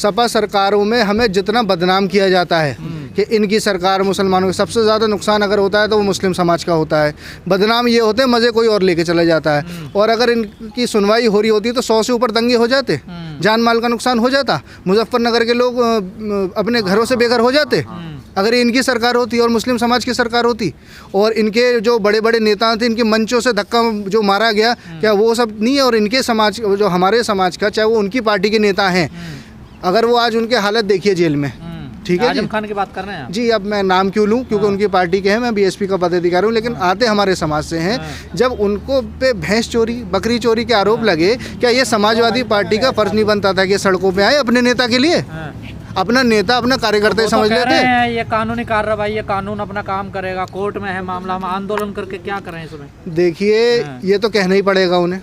सपा सरकारों में हमें जितना बदनाम किया जाता है कि इनकी सरकार मुसलमानों के, सबसे ज़्यादा नुकसान अगर होता है तो वो मुस्लिम समाज का होता है। बदनाम ये होते हैं, मज़े कोई और लेके चला जाता है। और अगर इनकी सुनवाई हो रही होती तो 100 से ऊपर दंगे हो जाते, जान माल का नुकसान हो जाता, मुजफ्फरनगर के लोग अपने घरों से बेघर हो जाते अगर इनकी सरकार होती और मुस्लिम समाज की सरकार होती। और इनके जो बड़े बड़े नेता थे, इनके मंचों से धक्का जो मारा गया, क्या वो सब नहीं है? और इनके समाज, जो हमारे समाज का, चाहे वो उनकी पार्टी के नेता हैं, अगर वो आज उनके हालत देखिए जेल में, ठीक है। आजम खान की बात कर रहे हैं जी, अब मैं नाम क्यों लूं, क्योंकि उनकी पार्टी के हैं, मैं बीएसपी का पदाधिकारी हूं, लेकिन आते हमारे समाज से हैं। जब उनको पे भैंस चोरी, बकरी चोरी के आरोप लगे, क्या ये समाजवादी पार्टी का फर्ज नहीं बनता था कि सड़कों पे आए अपने नेता के लिए? अपना नेता, अपना कार्यकर्ता समझ लेते हैं। ये कानूनी कार्रवाई, ये कानून अपना काम करेगा, कोर्ट में है मामला, हम आंदोलन करके क्या करें इसमें? देखिए, ये तो कहना ही पड़ेगा उन्हें,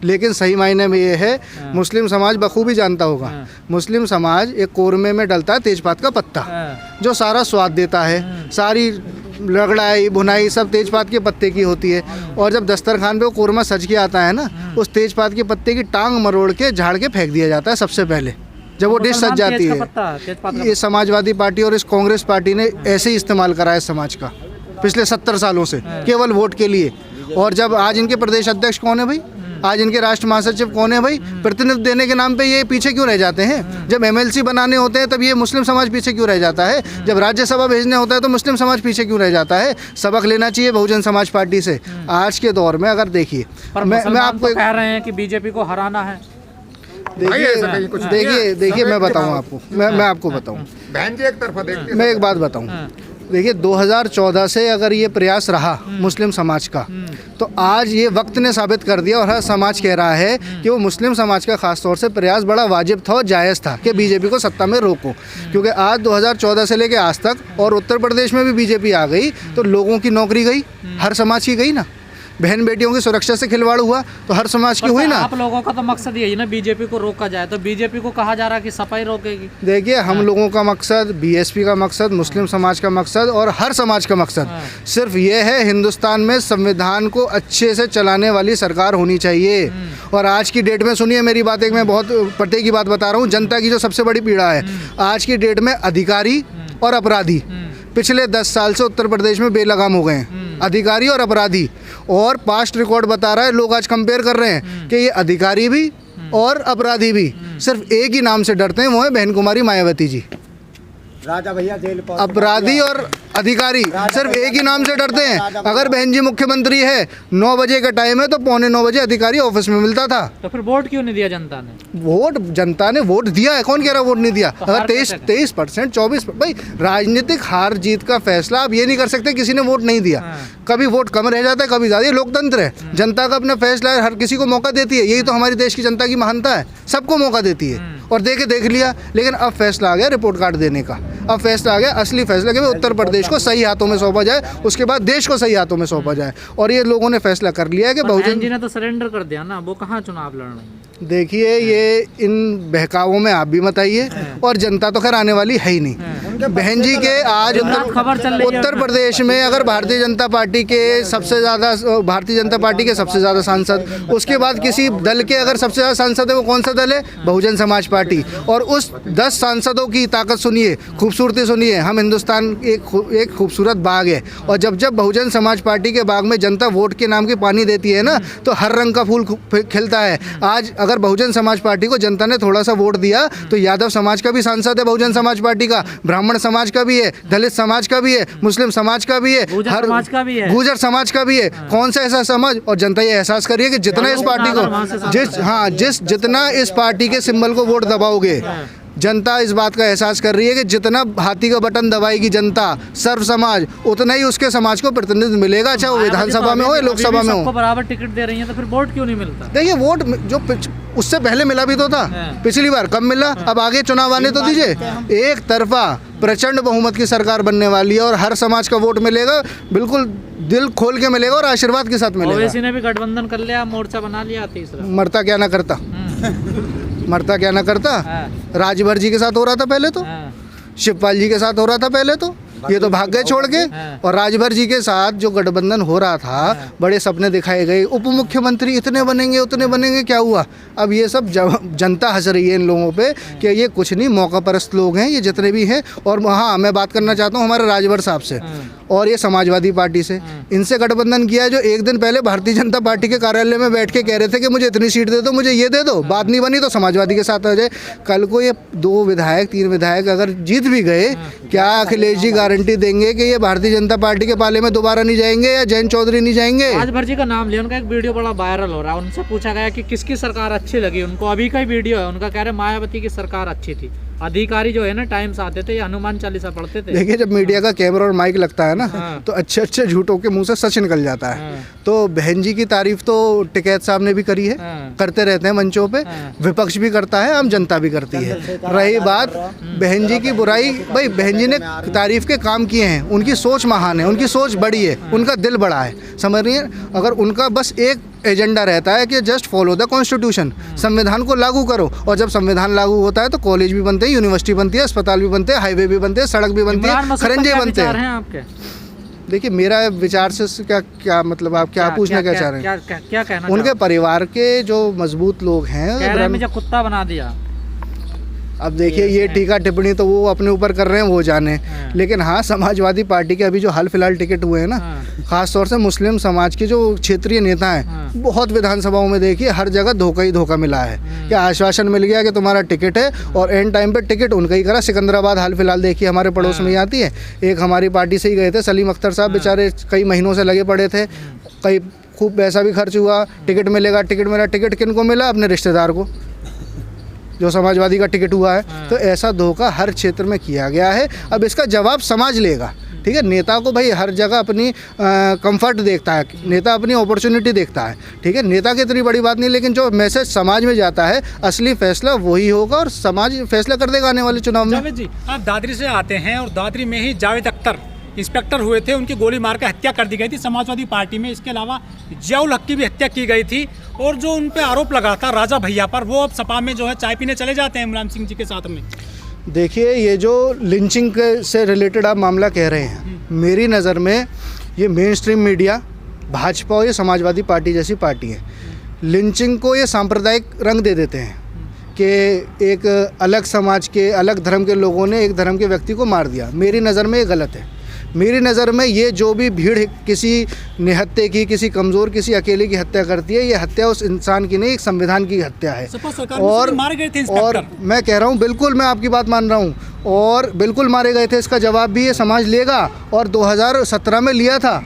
लेकिन सही मायने में ये है, मुस्लिम समाज बखूबी जानता होगा। मुस्लिम समाज एक कोरमे में डलता है तेजपात का पत्ता, जो सारा स्वाद देता है। सारी रगड़ाई भुनाई सब तेजपात के पत्ते की होती है। और जब दस्तरखान पे वो कोरमा सज के आता है ना, उस तेजपात के पत्ते की टांग मरोड़ के झाड़ के फेंक दिया जाता है सबसे पहले, जब वो डिश सज जाती है। ये समाजवादी पार्टी और इस कांग्रेस पार्टी ने ऐसे ही इस्तेमाल करा है समाज का पिछले 70 सालों से, केवल वोट के लिए। और जब आज इनके प्रदेश अध्यक्ष कौन है भाई, आज इनके राष्ट्र महासचिव कौन है भाई? प्रतिनिधित्व देने के नाम पे ये पीछे क्यों रह जाते हैं? जब एमएलसी बनाने होते हैं तब ये मुस्लिम समाज पीछे क्यों रह जाता है? जब राज्यसभा भेजने होता है तो मुस्लिम समाज पीछे क्यों रह जाता है? सबक लेना चाहिए बहुजन समाज पार्टी से। आज के दौर में अगर देखिए, मैं आपको कह रहे हैं कि बीजेपी को हराना है। देखिए मैं बताऊं आपको, मैं आपको बताऊं, मैं एक बात बताऊं। देखिए, 2014 से अगर ये प्रयास रहा मुस्लिम समाज का, तो आज ये वक्त ने साबित कर दिया और हर समाज कह रहा है कि वो मुस्लिम समाज का खास तौर से प्रयास बड़ा वाजिब था और जायज़ था कि बीजेपी को सत्ता में रोको। क्योंकि आज 2014 से लेके आज तक, और उत्तर प्रदेश में भी बीजेपी आ गई तो लोगों की नौकरी गई, हर समाज की गई ना। बहन बेटियों की सुरक्षा से खिलवाड़ हुआ तो हर समाज की हुई ना। आप लोगों का तो मकसद यही ना, बीजेपी को रोका जाए, तो बीजेपी को कहा जा रहा है कि सफाई रोकेगी। देखिए, हम लोगों का मकसद, बीएसपी का मकसद, मुस्लिम समाज का मकसद और हर समाज का मकसद सिर्फ ये है, हिंदुस्तान में संविधान को अच्छे से चलाने वाली सरकार होनी चाहिए। और आज की डेट में सुनिए मेरी बात, एक मैं बहुत पते की बात बता रहा हूँ, जनता की जो सबसे बड़ी पीड़ा है आज की डेट में, अधिकारी और अपराधी पिछले 10 साल से उत्तर प्रदेश में बेलगाम हो गए हैं। अधिकारी और अपराधी, और पास्ट रिकॉर्ड बता रहा है, लोग आज कंपेयर कर रहे हैं कि ये अधिकारी भी और अपराधी भी सिर्फ एक ही नाम से डरते हैं, वो है बहन कुमारी मायावती जी। राजा भैया जेल पर, अपराधी और अधिकारी सिर्फ एक ही नाम से डरते हैं। अगर बहन जी मुख्यमंत्री है, 9 बजे का टाइम है तो 8:45 बजे अधिकारी ऑफिस में मिलता था। तो फिर वोट क्यों नहीं दिया जनता ने? वोट जनता ने वोट दिया है, कौन कह रहा वोट नहीं दिया? अगर 23%, 24%, भाई राजनीतिक हार जीत का फैसला आप ये नहीं कर सकते किसी ने वोट नहीं दिया। कभी वोट कम रह जाता है, कभी ज़्यादा। ये लोकतंत्र है, जनता का अपना फैसला है, हर किसी को मौका देती है। यही तो हमारी देश की जनता की महानता है, सबको मौका देती है। और देख लिया, लेकिन अब फैसला आ गया रिपोर्ट कार्ड देने का। अब फैसला आ गया, असली फैसला कि उत्तर प्रदेश को सही हाथों में सौंपा जाए, उसके बाद देश को सही हाथों में सौंपा जाए। और ये लोगों ने फैसला कर लिया है कि बहुजन जी ने तो सरेंडर कर दिया ना, वो कहाँ चुनाव लड़ रहे हैं? देखिए, ये इन बहकावों में आप भी मत आइए, और जनता तो खैर आने वाली है ही नहीं। बहन जी के आज उत्तर प्रदेश में अगर भारतीय जनता पार्टी के सबसे ज़्यादा सांसद, उसके बाद किसी दल के अगर सबसे ज़्यादा सांसद है, वो कौन सा दल है? बहुजन समाज पार्टी। और उस 10 सांसदों की ताकत सुनिए, खूबसूरती सुनिए। हम हिंदुस्तान एक खूबसूरत बाग है, और जब बहुजन समाज पार्टी के बाग में जनता वोट के नाम की पानी देती है ना, तो हर रंग का फूल खिलता है। आज अगर बहुजन समाज पार्टी को जनता ने थोड़ा सा वोट दिया तो यादव समाज का भी सांसद है बहुजन समाज पार्टी का, ब्राह्मण समाज का भी है, दलित समाज का भी है, मुस्लिम समाज का भी है, गुर्जर समाज का भी है। कौन सा ऐसा समाज? और जनता ये एहसास करिए कि जितना इस पार्टी को जितना इस पार्टी के सिंबल को वोट दबाओगे, जनता इस बात का एहसास कर रही है कि जितना हाथी का बटन दबाएगी जनता, सर्व समाज, उतना ही उसके समाज को प्रतिनिधित्व मिलेगा, चाहे वो विधानसभा में हो या लोकसभा में हो। बराबर टिकट दे रही है, तो फिर वोट क्यों नहीं मिलता? देखिए, वोट जो उससे पहले मिला भी तो था, पिछली बार कम मिला, अब आगे चुनाव आने तो दीजिए। एक तरफा प्रचंड बहुमत की सरकार बनने वाली है और हर समाज का वोट मिलेगा, बिल्कुल दिल खोल के मिलेगा और आशीर्वाद के साथ मिलेगा। ओवैसी ने भी गठबंधन कर लिया, मोर्चा बना लिया तीसरा। मरता क्या ना करता। राजभर जी के साथ हो रहा था पहले तो, शिवपाल जी के साथ हो रहा था पहले तो, ये तो भाग गए छोड़ के। और राजभर जी के साथ जो गठबंधन हो रहा था, बड़े सपने दिखाए गए, उप मुख्यमंत्री इतने बनेंगे उतने बनेंगे, क्या हुआ? अब ये सब जनता हंस रही है इन लोगों पे कि ये कुछ नहीं, मौका परस्त लोग हैं ये जितने भी हैं। और हाँ, मैं बात करना चाहता हूँ हमारे राजभर साहब से और ये समाजवादी पार्टी से। इनसे गठबंधन किया है जो एक दिन पहले भारतीय जनता पार्टी के कार्यालय में बैठ के कह रहे थे कि मुझे इतनी सीट दे दो, मुझे ये दे दो, बात नहीं बनी तो समाजवादी के साथ आ जाए। कल को ये 2 विधायक 3 विधायक अगर जीत भी गए, क्या अखिलेश जी गारंटी देंगे कि ये भारतीय जनता पार्टी के पाले में दोबारा नहीं जाएंगे या जयंत चौधरी नहीं जाएंगे? राजभर जी का नाम लिया, उनका एक वीडियो बड़ा वायरल हो रहा है। उनसे पूछा गया कि किसकी सरकार अच्छी लगी उनको, अभी का ही वीडियो है उनका, कह रहे मायावती की सरकार अच्छी थी। अधिकारी जो है ना टाइम से आते थे, ये हनुमान चालीसा पढ़ते थे। देखिए, जब मीडिया का कैमरा और माइक लगता है ना, तो अच्छे अच्छे झूठों के मुंह से सच निकल जाता है। तो बहन जी की तारीफ तो टिकैत साहब ने भी करी है, करते रहते हैं मंचों पे, विपक्ष भी करता है, आम जनता भी करती है। रही बात बहन जी की बुराई, भाई बहन जी ने तारीफ के काम किए हैं, उनकी सोच महान है, उनकी सोच बड़ी है, उनका दिल बड़ा है, समझ रही है? अगर उनका बस एक एजेंडा रहता है कि जस्ट फॉलो द कॉन्स्टिट्यूशन, संविधान को लागू करो, और जब संविधान लागू होता है तो कॉलेज भी बनते हैं, यूनिवर्सिटी बनती है, अस्पताल भी बनते हैं, हाईवे भी बनते हैं, सड़क भी बनती है, खरंजे बनते हैं। आपके देखिए, मेरा विचार से क्या मतलब, आप क्या पूछना क्या चाह रहे हैं? क्या कहना? उनके परिवार के जो मजबूत लोग हैं, मुझे कुत्ता बना दिया। अब देखिए, ये टीका टिप्पणी तो वो अपने ऊपर कर रहे हैं, वो जाने। लेकिन हाँ, समाजवादी पार्टी के अभी जो हाल फिलहाल टिकट हुए हैं ना, खास तौर से मुस्लिम समाज के जो क्षेत्रीय नेता हैं, बहुत विधानसभाओं में देखिए हर जगह धोखा ही धोखा मिला है। क्या आश्वासन मिल गया कि तुम्हारा टिकट है, और एंड टाइम पे टिकट उनका ही करा। सिकंदराबाद हाल फिलहाल देखिए हमारे पड़ोस में ही आती है, एक हमारी पार्टी से ही गए थे, सलीम अख्तर साहब, बेचारे कई महीनों से लगे पड़े थे, कई खूब पैसा भी खर्च हुआ, टिकट मिलेगा, टिकट मिला, टिकट किनको मिला? अपने रिश्तेदार को, जो समाजवादी का टिकट हुआ है। तो ऐसा धोखा हर क्षेत्र में किया गया है। अब इसका जवाब समाज लेगा, ठीक है? नेता को भाई हर जगह अपनी कंफर्ट देखता है, नेता अपनी अपॉर्चुनिटी देखता है, ठीक है? नेता की इतनी बड़ी बात नहीं, लेकिन जो मैसेज समाज में जाता है, असली फैसला वही होगा और समाज फैसला कर देगा आने वाले चुनाव में। जावेद जी, आप दादरी से आते हैं और दादरी में ही जावेद अख्तर इंस्पेक्टर हुए थे, उनकी गोली मार कर हत्या कर दी गई थी समाजवादी पार्टी में। इसके अलावा जियाउल हक की भी हत्या की गई थी, और जो उन पे आरोप लगा था राजा भैया पर, वो अब सपा में जो है चाय पीने चले जाते हैं मुलायम सिंह जी के साथ में। देखिए, ये जो लिंचिंग से रिलेटेड आप मामला कह रहे हैं, मेरी नज़र में ये मेन स्ट्रीम मीडिया, भाजपा और ये समाजवादी पार्टी जैसी पार्टी है, लिंचिंग को ये सांप्रदायिक रंग दे देते हैं कि एक अलग समाज के, अलग धर्म के लोगों ने एक धर्म के व्यक्ति को मार दिया। मेरी नज़र में ये गलत है। मेरी नज़र में ये जो भी भीड़ किसी निहत्ते की, किसी कमज़ोर, किसी अकेले की हत्या करती है, ये हत्या उस इंसान की नहीं, एक संविधान की हत्या है। और मैं कह रहा हूँ, बिल्कुल मैं आपकी बात मान रहा हूँ, और बिल्कुल मारे गए थे, इसका जवाब भी ये समाज लेगा। और 2017 में लिया था,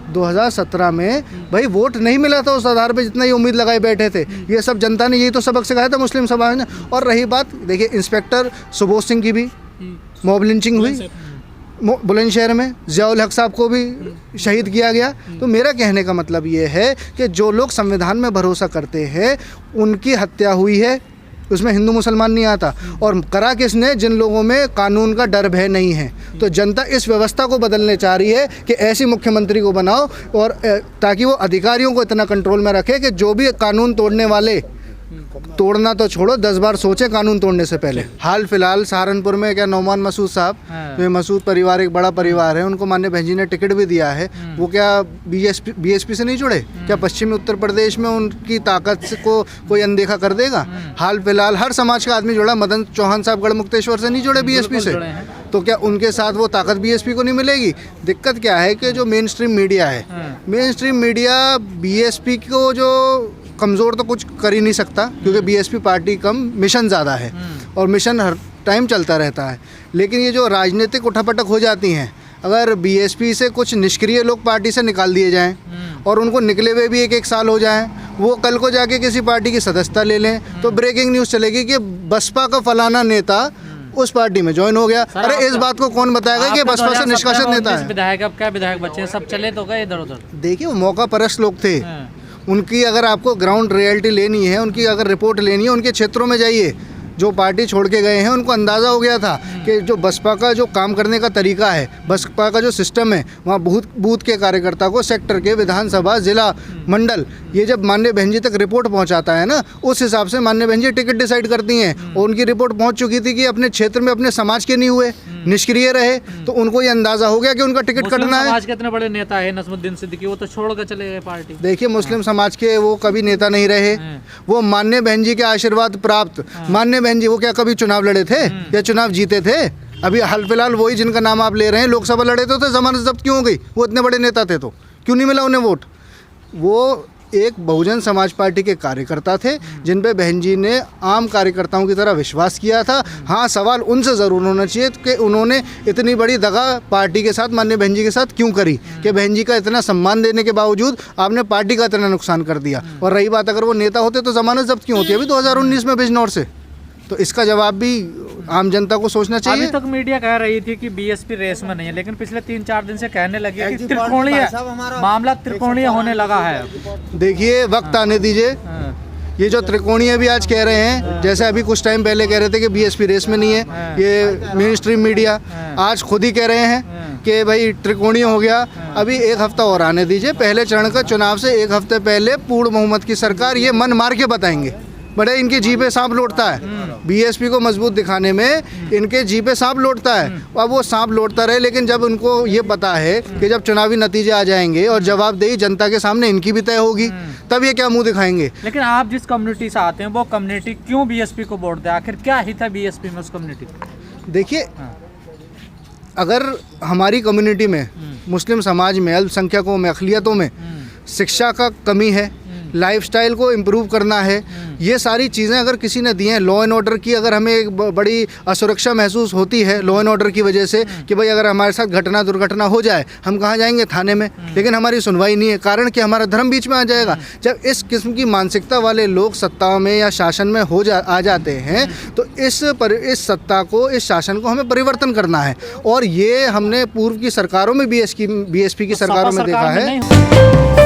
2017 में भाई वोट नहीं मिला था उस आधार पे जितना ही उम्मीद लगाए बैठे थे। ये सब जनता ने यही तो सबक सिखाया था मुस्लिम समाज ने। और रही बात, देखिए, इंस्पेक्टर सुबोध सिंह की भी मॉब लिंचिंग हुई बुलंदशहर में, जियाउल हक साहब को भी शहीद किया गया। तो मेरा कहने का मतलब ये है कि जो लोग संविधान में भरोसा करते हैं, उनकी हत्या हुई है, उसमें हिंदू मुसलमान नहीं आता। और करा किसने? जिन लोगों में कानून का डर भय नहीं है। तो जनता इस व्यवस्था को बदलने चाह रही है कि ऐसी मुख्यमंत्री को बनाओ, और ताकि वो अधिकारियों को इतना कंट्रोल में रखे कि जो भी कानून तोड़ने वाले, तोड़ना तो छोड़ो, 10 बार सोचे कानून तोड़ने से पहले। हाल फिलहाल सहारनपुर में क्या नौमान मसूद साहब, जो मसूद परिवार एक बड़ा परिवार है, उनको माननीय बहन जी ने टिकट भी दिया है, वो क्या बीएसपी से नहीं जुड़े? क्या पश्चिमी उत्तर प्रदेश में उनकी ताकत को कोई अनदेखा कर देगा? हाल फिलहाल हर समाज का आदमी जुड़ा, मदन चौहान साहब गढ़मुक्तेश्वर से नहीं जुड़े बीएसपी से, तो क्या उनके साथ वो ताकत बीएसपी को नहीं मिलेगी? दिक्कत क्या है कि जो मेन स्ट्रीम मीडिया है, मेन स्ट्रीम मीडिया बीएसपी को जो कमज़ोर तो कुछ कर ही नहीं सकता, क्योंकि बीएसपी पार्टी कम, मिशन ज़्यादा है, और मिशन हर टाइम चलता रहता है। लेकिन ये जो राजनीतिक उठापटक हो जाती हैं, अगर बीएसपी से कुछ निष्क्रिय लोग पार्टी से निकाल दिए जाएं और उनको निकले हुए भी 1-1 साल हो जाएं, वो कल को जाके किसी पार्टी की सदस्यता ले लें, तो ब्रेकिंग न्यूज़ चलेगी कि बसपा का फलाना नेता उस पार्टी में ज्वाइन हो गया। अरे इस बात को कौन बताएगा कि बसपा से निष्कासित नेता है? विधायक, अब क्या विधायक बच्चे सब चले तो गए इधर उधर। देखिए, वो मौका परस्त लोग थे, उनकी अगर आपको ग्राउंड रियलिटी लेनी है, उनकी अगर रिपोर्ट लेनी है, उनके क्षेत्रों में जाइए। जो पार्टी छोड़ के गए हैं उनको अंदाज़ा हो गया था कि जो बसपा का जो काम करने का तरीका है, बसपा का जो सिस्टम है, वहाँ बूथ के कार्यकर्ता को सेक्टर के, विधानसभा, जिला, मंडल, ये जब माननीय बहन जी तक रिपोर्ट पहुँचाता है ना, उस हिसाब से माननीय बहन जी टिकट डिसाइड करती हैं। और उनकी रिपोर्ट पहुँच चुकी थी कि अपने क्षेत्र में अपने समाज के नहीं हुए, निष्क्रिय रहे, तो उनको ये अंदाजा हो गया कि उनका टिकट मुस्लिम कटना है। समाज के इतने बड़े नेता है नजमुद्दीन सिद्दीकी, वो तो छोड़ कर चले गए पार्टी। देखिए, मुस्लिम समाज के वो कभी नेता नहीं रहे, वो मान्य बहन जी के आशीर्वाद प्राप्त, मान्य बहन जी वो क्या कभी चुनाव लड़े थे या चुनाव जीते थे? अभी हाल फिलहाल वही जिनका नाम आप ले रहे हैं लोकसभा लड़े तो जमानत जब्त क्यों हो गई? वो इतने बड़े नेता थे तो क्यों नहीं मिला उन्हें वोट? वो एक बहुजन समाज पार्टी के कार्यकर्ता थे जिन पे बहन जी ने आम कार्यकर्ताओं की तरह विश्वास किया था। हाँ, सवाल उनसे ज़रूर होना चाहिए कि उन्होंने इतनी बड़ी दगा पार्टी के साथ, माननीय बहन जी के साथ क्यों करी कि बहन जी का इतना सम्मान देने के बावजूद आपने पार्टी का इतना नुकसान कर दिया। और रही बात, अगर वो नेता होते तो जमानत जब्त क्यों होती है अभी 2019 में बिजनौर से? तो इसका जवाब भी आम जनता को सोचना चाहिए। अभी तक मीडिया कह रही थी कि बीएसपी रेस में नहीं है, लेकिन पिछले 3-4 दिन से कहने लगी है कि त्रिकोणीय मामला त्रिकोणीय होने लगा है। देखिए, वक्त आने दीजिए। ये जो त्रिकोणीय भी आज कह रहे हैं, जैसे अभी कुछ टाइम पहले कह रहे थे कि बीएसपी रेस में नहीं है, ये मेन स्ट्रीम मीडिया आज खुद ही कह रहे हैं कि भाई त्रिकोणीय हो गया। अभी एक हफ्ता और आने दीजिए, पहले चरण का चुनाव से एक हफ्ते पहले पूर्ण बहुमत की सरकार, ये मन मार के बताएंगे। बड़े इनकी जी पे सांप लौटता है, बीएसपी को मजबूत दिखाने में इनके जी पे सांप लौटता है। अब वो सांप लौटता रहे, लेकिन जब उनको ये पता है कि जब चुनावी नतीजे आ जाएंगे और जवाबदेही जनता के सामने इनकी भी तय होगी, तब ये क्या मुंह दिखाएंगे। लेकिन आप जिस कम्युनिटी से आते हैं वो कम्युनिटी क्यों बीएसपी को वोट दे? आखिर क्या हित है बीएसपी में उस कम्युनिटी? देखिए, अगर हमारी कम्युनिटी में, मुस्लिम समाज में, अल्पसंख्यकों में, अक़लियतों में शिक्षा का कमी है, लाइफस्टाइल को इम्प्रूव करना है, ये सारी चीज़ें अगर किसी ने दी हैं, लॉ एंड ऑर्डर की अगर हमें एक बड़ी असुरक्षा महसूस होती है लॉ एंड ऑर्डर की वजह से कि भाई अगर हमारे साथ घटना दुर्घटना हो जाए हम कहाँ जाएंगे? थाने में। लेकिन हमारी सुनवाई नहीं है, कारण कि हमारा धर्म बीच में आ जाएगा। जब इस किस्म की मानसिकता वाले लोग सत्ता में या शासन में आ जाते हैं तो इस सत्ता को, इस शासन को हमें परिवर्तन करना है। और ये हमने पूर्व की सरकारों में बीएसपी की सरकारों में देखा है।